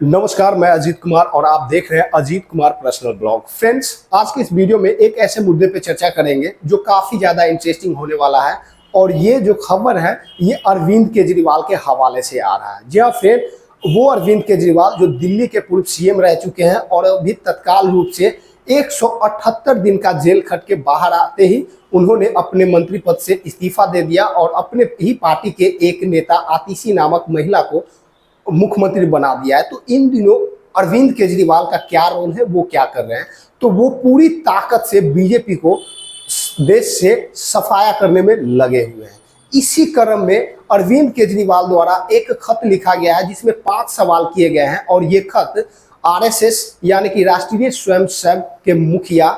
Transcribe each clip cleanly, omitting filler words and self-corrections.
नमस्कार, मैं अजीत कुमार और आप देख रहे हैं Ajit Kumar personal blog. Friends, आज के इस वीडियो में एक ऐसे मुद्दे पे चर्चा करेंगे जो काफ़ी ज़्यादा इंटरेस्टिंग होने वाला है। और ये जो खबर है ये अरविंद केजरीवाल के हवाले से आ रहा है। जी हाँ फ्रेंड, वो अरविंद केजरीवाल जो दिल्ली के पूर्व सीएम रह चुके हैं और अभी तत्काल रूप से 178 दिन का जेल खट के बाहर आते ही उन्होंने अपने मंत्री पद से इस्तीफा दे दिया और अपने ही पार्टी के एक नेता आतिशी नामक महिला को मुख्यमंत्री बना दिया है। तो इन दिनों अरविंद केजरीवाल का क्या रोल है, वो क्या कर रहे हैं, तो वो पूरी ताकत से बीजेपी को देश से सफाया करने में लगे हुए हैं। इसी क्रम में अरविंद केजरीवाल द्वारा एक खत लिखा गया है जिसमें 5 सवाल किए गए हैं और ये खत आरएसएस यानी कि राष्ट्रीय स्वयंसेवक के मुखिया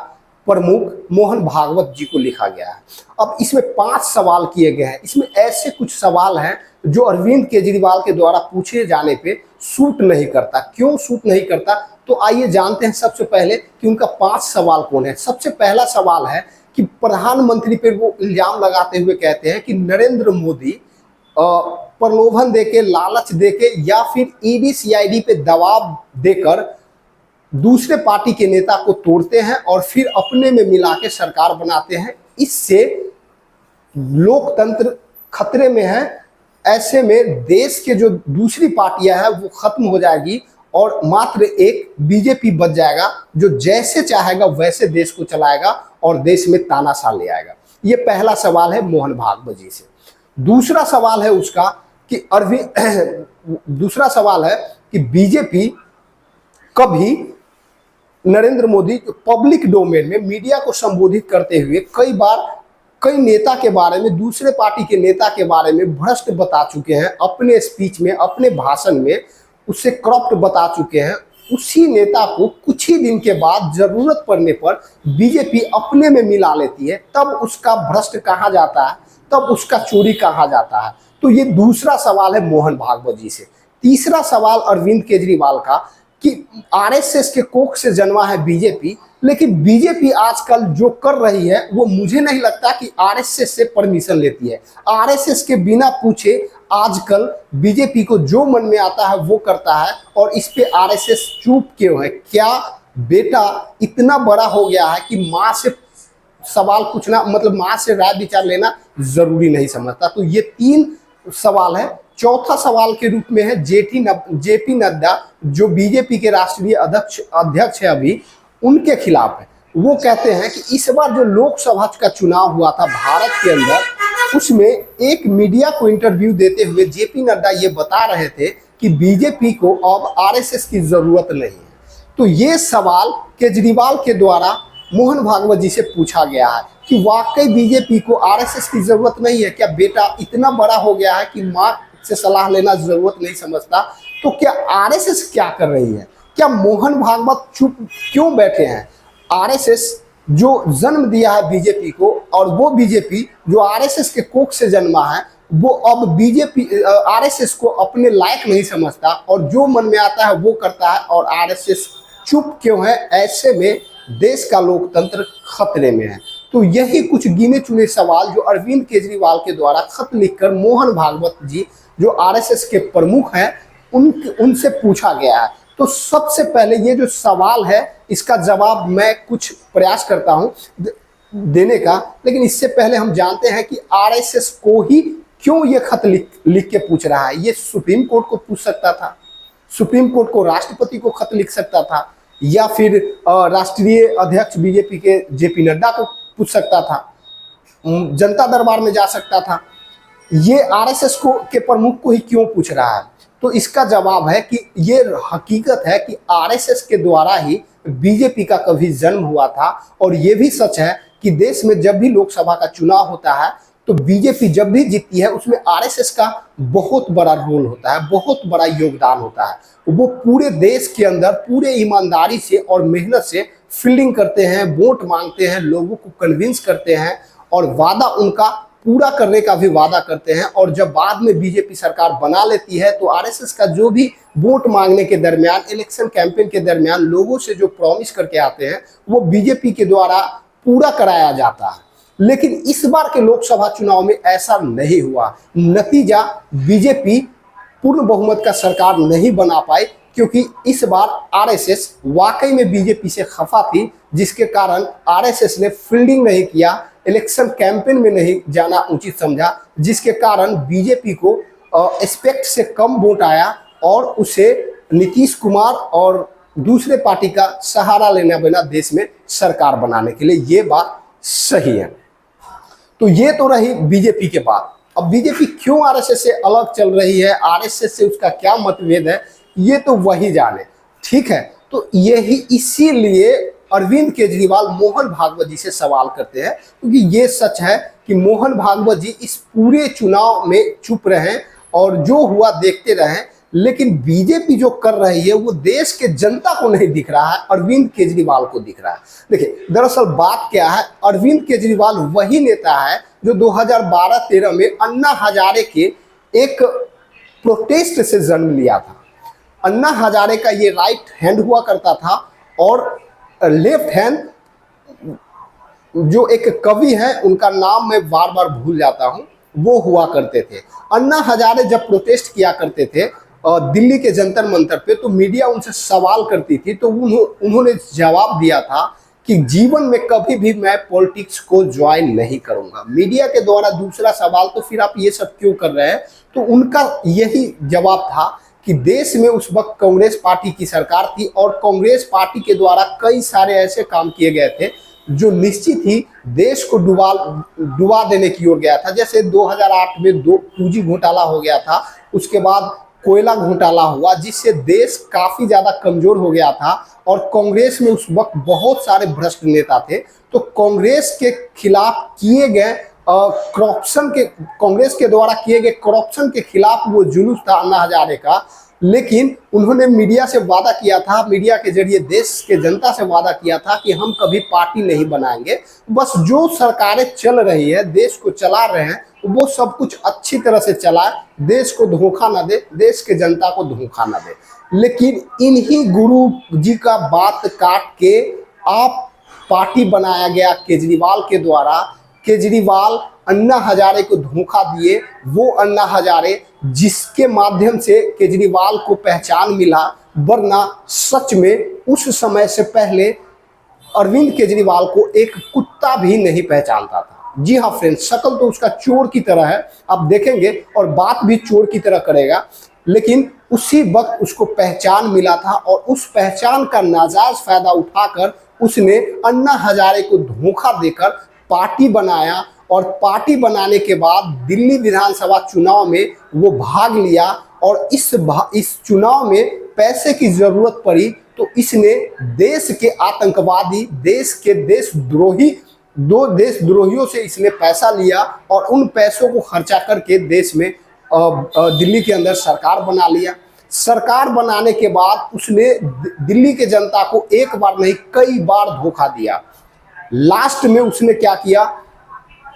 प्रमुख मोहन भागवत जी को लिखा गया है। अब इसमें 5 सवाल किए गए हैं। इसमें ऐसे कुछ सवाल हैं जो अरविंद केजरीवाल के द्वारा पूछे जाने पे सूट नहीं करता। क्यों सूट नहीं करता, तो आइए जानते हैं सबसे पहले कि उनका 5 सवाल कौन है। सबसे पहला सवाल है कि प्रधानमंत्री पर वो इल्जाम लगाते हुए कहते हैं कि नरेंद्र मोदी प्रलोभन देके, लालच देके या फिर ईडी सीआईडी पे दबाव देकर दूसरे पार्टी के नेता को तोड़ते हैं और फिर अपने में मिला के सरकार बनाते हैं। इससे लोकतंत्र खतरे में है। ऐसे में देश के जो दूसरी पार्टियां हैं वो खत्म हो जाएगी और मात्र एक बीजेपी बच जाएगा जो जैसे चाहेगा वैसे देश को चलाएगा और देश में तानाशाह ले आएगा। ये पहला सवाल है मोहन भागवत जी से। दूसरा सवाल है उसका कि दूसरा सवाल है कि बीजेपी कभी नरेंद्र मोदी पब्लिक डोमेन में मीडिया को संबोधित करते हुए कई बार कई नेता के बारे में, दूसरे पार्टी के नेता के बारे में भ्रष्ट बता चुके हैं, अपने स्पीच में, अपने भाषण में उससे करप्ट बता चुके हैं। उसी नेता को कुछ ही दिन के बाद जरूरत पड़ने पर बीजेपी अपने में मिला लेती है, तब उसका भ्रष्ट कहा जाता है, तब उसका चोरी कहा जाता है। तो ये दूसरा सवाल है मोहन भागवत जी से। तीसरा सवाल अरविंद केजरीवाल का कि आरएसएस के कोख से जन्मा है बीजेपी, लेकिन बीजेपी आजकल जो कर रही है वो मुझे नहीं लगता कि आरएसएस से परमिशन लेती है। आरएसएस के बिना पूछे आजकल बीजेपी को जो मन में आता है वो करता है और इस पे आरएसएस चुप क्यों है? क्या बेटा इतना बड़ा हो गया है कि माँ से सवाल पूछना, मतलब माँ से राय विचार लेना जरूरी नहीं समझता? तो ये 3 सवाल है। चौथा सवाल के रूप में है जेपी नड्डा जो बीजेपी के राष्ट्रीय अध्यक्ष है अभी, उनके खिलाफ है। वो कहते हैं कि इस बार जो लोकसभा का चुनाव हुआ था भारत के अंदर, उसमें एक मीडिया को इंटरव्यू देते हुए जेपी नड्डा ये बता रहे थे कि बीजेपी को अब आरएसएस की जरूरत नहीं है। तो ये सवाल केजरीवाल के द्वारा मोहन भागवत जी से पूछा गया है कि वाकई बीजेपी को आरएसएस की जरूरत नहीं है क्या? बेटा इतना बड़ा हो गया है कि माँ से सलाह लेना जरूरत नहीं समझता? तो क्या आरएसएस क्या कर रही है? क्या मोहन भागवत चुप क्यों बैठे हैं? आरएसएस जो जन्म दिया है बीजेपी को और वो बीजेपी जो आरएसएस के कोख से जन्मा है, वो अब बीजेपी आरएसएस को अपने लायक नहीं समझता और जो मन में आता है वो करता है और आरएसएस चुप क्यों है? ऐसे में देश का लोकतंत्र खतरे में है। तो यही कुछ गिने चुने सवाल जो अरविंद केजरीवाल के द्वारा खत लिखकर मोहन भागवत जी जो आरएसएस के प्रमुख हैं उनसे पूछा गया है। तो सबसे पहले ये जो सवाल है इसका जवाब मैं कुछ प्रयास करता हूं देने का, लेकिन इससे पहले हम जानते हैं कि आरएसएस को ही क्यों ये खत लिख के पूछ रहा है। ये सुप्रीम कोर्ट को पूछ सकता था, सुप्रीम कोर्ट को, राष्ट्रपति को खत लिख सकता था, या फिर राष्ट्रीय अध्यक्ष बीजेपी के जेपी नड्डा को पूछ सकता था, जनता दरबार में जा सकता था। ये आरएसएस के प्रमुख को ही क्यों पूछ रहा है? तो इसका जवाब है कि ये हकीकत है कि आरएसएस के द्वारा ही बीजेपी का कभी जन्म हुआ था और ये भी सच है कि देश में जब भी लोकसभा का चुनाव होता है तो बीजेपी जब भी जीतती है उसमें आरएसएस का बहुत बड़ा रोल होता है, बहुत बड़ा योगदान होता है। वो पूरे देश के अंदर पूरे ईमानदारी से और मेहनत से फील्डिंग करते हैं, वोट मांगते हैं, लोगों को कन्विंस करते हैं और वादा उनका पूरा करने का भी वादा करते हैं। और जब बाद में बीजेपी सरकार बना लेती है तो आरएसएस का जो भी वोट मांगने के दरमियान, इलेक्शन कैंपेन के दरमियान लोगों से जो प्रॉमिस करके आते हैं वो बीजेपी के द्वारा पूरा कराया जाता है। लेकिन इस बार के लोकसभा चुनाव में ऐसा नहीं हुआ। नतीजा बीजेपी पूर्ण बहुमत का सरकार नहीं बना पाई क्योंकि इस बार आरएसएस वाकई में बीजेपी से खफा थी, जिसके कारण आरएसएस ने फील्डिंग नहीं किया, इलेक्शन कैंपेन में नहीं जाना उचित समझा, जिसके कारण बीजेपी को एक्सपेक्ट से कम वोट आया और उसे नीतीश कुमार और दूसरे पार्टी का सहारा लेना पड़ा देश में सरकार बनाने के लिए। ये बात सही है। तो ये तो रही बीजेपी के बात। अब बीजेपी क्यों आरएसएस से अलग चल रही है, आरएसएस से उसका क्या मतभेद है, ये तो वही जाने। ठीक है, तो यही इसीलिए अरविंद केजरीवाल मोहन भागवत जी से सवाल करते हैं, क्योंकि ये सच है कि मोहन भागवत जी इस पूरे चुनाव में चुप रहे और जो हुआ देखते रहे, लेकिन बीजेपी जो कर रही है वो देश के जनता को नहीं दिख रहा है, अरविंद केजरीवाल को दिख रहा है। देखिए, दरअसल बात क्या है, अरविंद केजरीवाल वही नेता है जो 2012-13 में अन्ना हजारे के एक प्रोटेस्ट से जन्म लिया था। अन्ना हजारे का ये राइट हैंड हुआ करता था और लेफ्ट हैंड जो एक कवि है, उनका नाम मैं बार बार भूल जाता हूं, वो हुआ करते थे। अन्ना हजारे जब प्रोटेस्ट किया करते थे दिल्ली के जंतर मंतर पे, तो मीडिया उनसे सवाल करती थी, तो उन्होंने जवाब दिया था कि जीवन में कभी भी मैं पॉलिटिक्स को ज्वाइन नहीं करूंगा। मीडिया के द्वारा दूसरा सवाल, तो फिर आप ये सब क्यों कर रहे हैं, तो उनका यही जवाब था कि देश में उस वक्त कांग्रेस पार्टी की सरकार थी और कांग्रेस पार्टी के द्वारा कई सारे ऐसे काम किए गए थे जो निश्चित ही देश को डुबा देने की ओर गया था। जैसे 2008 में 2G घोटाला हो गया था, उसके बाद कोयला घोटाला हुआ, जिससे देश काफी ज्यादा कमजोर हो गया था और कांग्रेस में उस वक्त बहुत सारे भ्रष्ट नेता थे। तो कांग्रेस के खिलाफ किए गए कांग्रेस के द्वारा किए गए करप्शन के खिलाफ वो जुलूस था अन्ना हजारे का। लेकिन उन्होंने मीडिया से वादा किया था, मीडिया के जरिए देश के जनता से वादा किया था कि हम कभी पार्टी नहीं बनाएंगे, बस जो सरकारें चल रही है, देश को चला रहे हैं, वो सब कुछ अच्छी तरह से चलाए, देश को धोखा ना दे, देश के जनता को धोखा ना दे। लेकिन इन्हीं गुरु जी का बात काट के आप पार्टी बनाया गया केजरीवाल के द्वारा। केजरीवाल अन्ना हजारे को धोखा दिए, वो अन्ना हजारे जिसके माध्यम से केजरीवाल को पहचान मिला, वरना सच में उस समय से पहले अरविंद केजरीवाल को एक कुत्ता भी नहीं पहचानता था। जी हाँ फ्रेंड्स, शक्ल तो उसका चोर की तरह है, आप देखेंगे, और बात भी चोर की तरह करेगा, लेकिन उसी वक्त उसको पहचान मिला था और उस पहचान का नाजायज फायदा उठाकर उसने अन्ना हजारे को धोखा देकर पार्टी बनाया और पार्टी बनाने के बाद दिल्ली विधानसभा चुनाव में वो भाग लिया और इस चुनाव में पैसे की जरूरत पड़ी तो इसने देश के आतंकवादी, देश के दो देशद्रोहियों से इसने पैसा लिया और उन पैसों को खर्चा करके देश में दिल्ली के अंदर सरकार बना लिया। सरकार बनाने के बाद उसने दिल्ली के जनता को एक बार नहीं कई बार धोखा दिया। लास्ट में उसने क्या किया,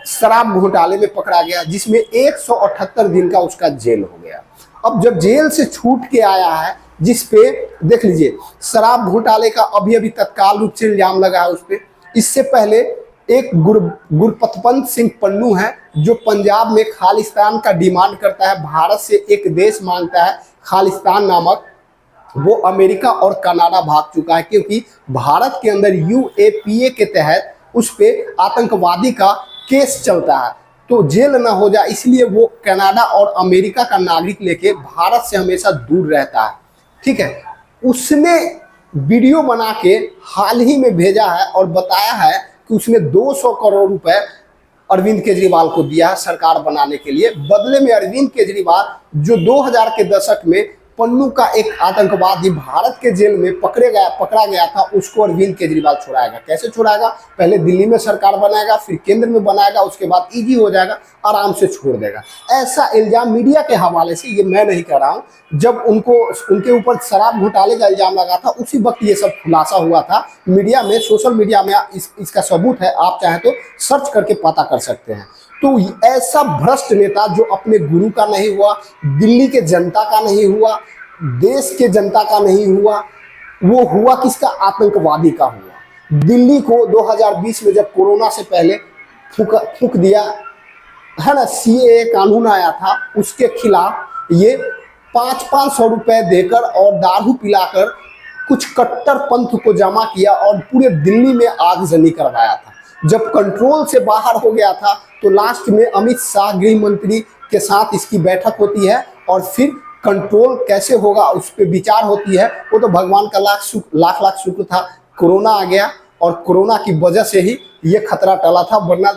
शराब घोटाले में पकड़ा गया, जिसमें 178 दिन का उसका जेल हो गया। अब जब जेल से छूट के आया है, जिस पे देख लीजिए शराब घोटाले का अभी तत्काल रूप से इल्जाम लगा है उस पे। इससे पहले एक गुरपतवंत सिंह पन्नू है जो पंजाब में खालिस्तान का डिमांड करता है, भारत से एक देश मांगता है खालिस्तान नामक, वो अमेरिका और कनाडा भाग चुका है क्योंकि भारत के अंदर UAPA के तहत उस पे आतंकवादी का केस चलता है, तो जेल ना हो जाए इसलिए वो कनाडा और अमेरिका का नागरिक लेके भारत से हमेशा दूर रहता है। ठीक है, उसने वीडियो बना के हाल ही में भेजा है और बताया है कि उसने 200 करोड़ रुपए अरविंद केजरीवाल को दिया है सरकार बनाने के लिए। बदले में अरविंद केजरीवाल जो 2000 के दशक में पन्नू का एक आतंकवादी भारत के जेल में पकड़ा गया था, उसको अरविंद केजरीवाल छुड़ाएगा। कैसे छुड़ाएगा, पहले दिल्ली में सरकार बनाएगा, फिर केंद्र में बनाएगा, उसके बाद इजी हो जाएगा, आराम से छोड़ देगा। ऐसा इल्जाम मीडिया के हवाले से, ये मैं नहीं कह रहा हूँ, जब उनके ऊपर शराब घोटाले का इल्जाम लगा था उसी वक्त ये सब खुलासा हुआ था मीडिया में, सोशल मीडिया में। इसका सबूत है, आप चाहें तो सर्च करके पता कर सकते हैं। तो ऐसा भ्रष्ट नेता जो अपने गुरु का नहीं हुआ, दिल्ली के जनता का नहीं हुआ, देश के जनता का नहीं हुआ, वो हुआ किसका, आतंकवादी का हुआ। दिल्ली को 2020 में जब कोरोना से पहले फूंक दिया है ना, CAA कानून आया था, उसके खिलाफ ये 500-500 रुपए देकर और दारू पिलाकर कुछ कट्टर पंथ को जमा किया और पूरे दिल्ली में आगजनी करवाया था। जब कंट्रोल से बाहर हो गया था तो लास्ट में अमित शाह गृह मंत्री के साथ इसकी बैठक होती है और फिर कंट्रोल कैसे होगा उस पर विचार होती है। वो तो भगवान का लाख लाख शुक्र था, कोरोना आ गया और कोरोना की वजह से ही ये खतरा टला था, वरना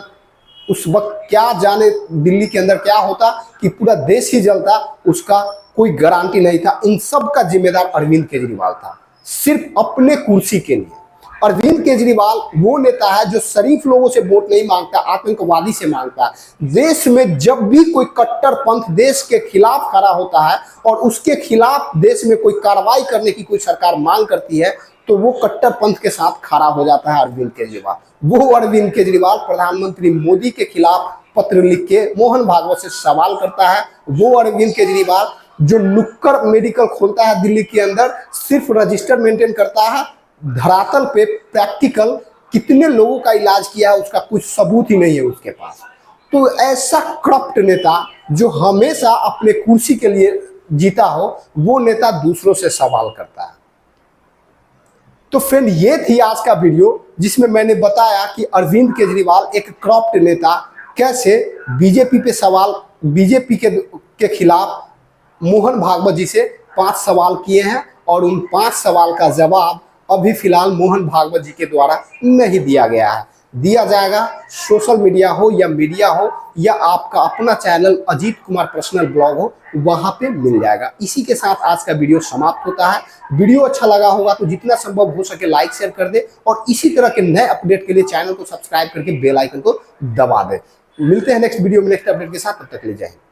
उस वक्त क्या जाने दिल्ली के अंदर क्या होता कि पूरा देश ही जलता, उसका कोई गारंटी नहीं था। इन सब का जिम्मेदार अरविंद केजरीवाल था, सिर्फ अपने कुर्सी के लिए। अरविंद केजरीवाल वो नेता है जो शरीफ लोगों से वोट नहीं मांगता, आतंकवादी से मांगता है। देश में जब भी कोई कट्टर पंथ देश के खिलाफ खड़ा होता है और उसके खिलाफ देश में कोई कार्रवाई करने की कोई सरकार मांग करती है तो वो कट्टर पंथ के साथ खड़ा हो जाता है अरविंद केजरीवाल। वो अरविंद केजरीवाल प्रधानमंत्री मोदी के खिलाफ पत्र लिख के मोहन भागवत से सवाल करता है। वो अरविंद केजरीवाल जो नुक्कड़ मेडिकल खोलता है दिल्ली के अंदर, सिर्फ रजिस्टर मेंटेन करता है, धरातल पे प्रैक्टिकल कितने लोगों का इलाज किया है उसका कुछ सबूत ही नहीं है उसके पास। तो ऐसा करप्ट नेता जो हमेशा अपने कुर्सी के लिए जीता हो, वो नेता दूसरों से सवाल करता है। तो फ्रेंड, ये थी आज का वीडियो जिसमें मैंने बताया कि अरविंद केजरीवाल एक करप्ट नेता कैसे बीजेपी पे सवाल, बीजेपी के खिलाफ मोहन भागवत जी से 5 सवाल किए हैं और उन 5 सवाल का जवाब अभी फिलहाल मोहन भागवत जी के द्वारा नहीं दिया गया है। दिया जाएगा, सोशल मीडिया हो या मीडिया हो या आपका अपना channel Ajit Kumar personal blog हो, वहां पे मिल जाएगा। इसी के साथ आज का वीडियो समाप्त होता है। वीडियो अच्छा लगा होगा तो जितना संभव हो सके लाइक शेयर कर दे और इसी तरह के नए अपडेट के लिए चैनल को सब्सक्राइब करके बेल आइकन को दबा दे। मिलते हैं नेक्स्ट वीडियो में नेक्स्ट अपडेट के साथ, तब तक के लिए जय हिंद।